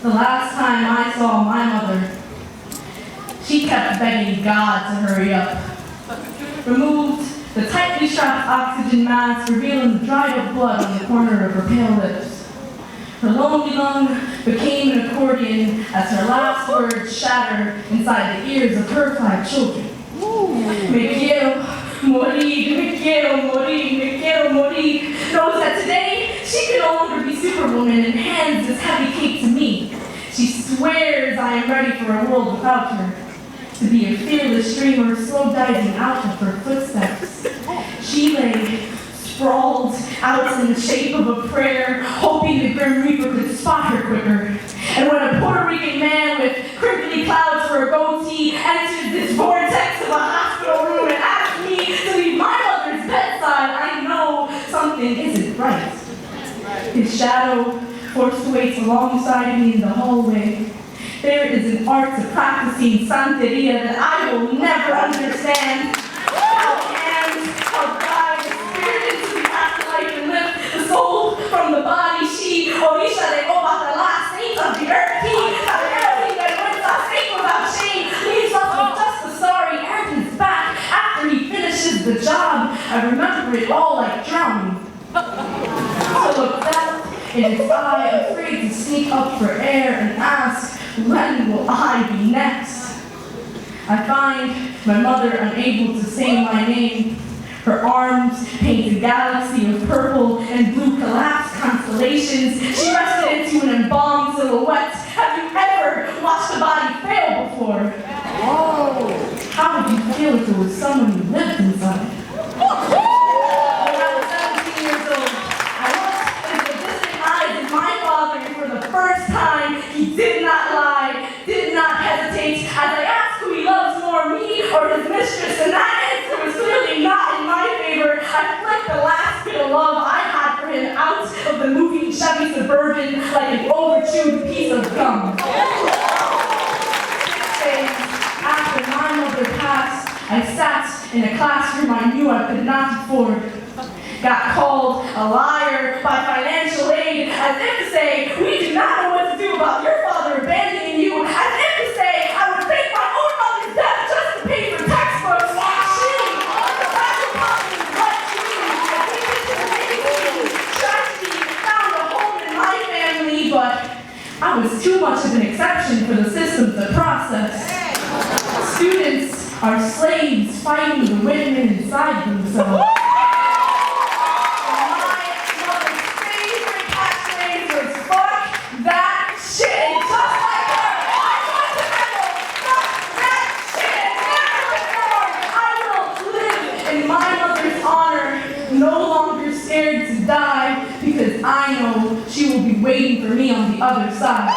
The last time I saw my mother, she kept begging God to hurry up. Removed the tightly strapped oxygen mask, revealing the dried up blood on the corner of her pale lips. Her lonely lung became an accordion as her last words shattered inside the ears of her 5 children. Me quiero morir, me quiero morir, me quiero morir. Knows that today she can no longer be Superwoman and hands this heavy cake to me. She swears I am ready for a world without her. To be a fearless dreamer, slow diving out of her footsteps. She lay sprawled out in the shape of a prayer, hoping the Grim Reaper could spot her quicker. And when a Puerto Rican man with crinkly clouds for a goatee entered this vortex of a hospital room and asked me to leave my mother's bedside, I know something isn't right. His shadow forced waits alongside me in the hallway. There is an art to practicing Santeria that I will never understand. How hands, how guide the spirit into the afterlife and lift the soul from the body. She, Orisha de Obatala, saint of the earth, he, Tabernacle that went saint without shame, leaves us with just the sorry and his back. After he finishes the job, I remember it all like drowning. So look back in its eye, afraid to sneak up for air and ask, when will I be next? I find my mother unable to say my name. Her arms paint a galaxy of purple and blue collapsed constellations. She rested into an embalmed silhouette. Have you ever watched a body fail before? Whoa! How would you feel if it was someone you lived inside? When I was 17 years old, I looked into the distant eyes of my father, and for the first time, he did not lie, did not hesitate. As I asked who he loves more, me or his mistress, and that answer was clearly not in my favor. I flicked the last bit of love I had for him out of the moving Chevy Suburban like an overchewed piece of gum. 6 days after my mother passed, I sat in a classroom I knew I could not afford. Got called a liar by financial aid, as if to say, we do not know what to do about your father abandoning you, as if to say, I would fake my own mother's death just to pay for textbooks. She, the fragile problem is what you do. I think it's amazing. Tragedy found a home in my family, but I was too much of an exception for the system to process. Students are slaves fighting the women inside themselves. No longer scared to die because I know she will be waiting for me on the other side.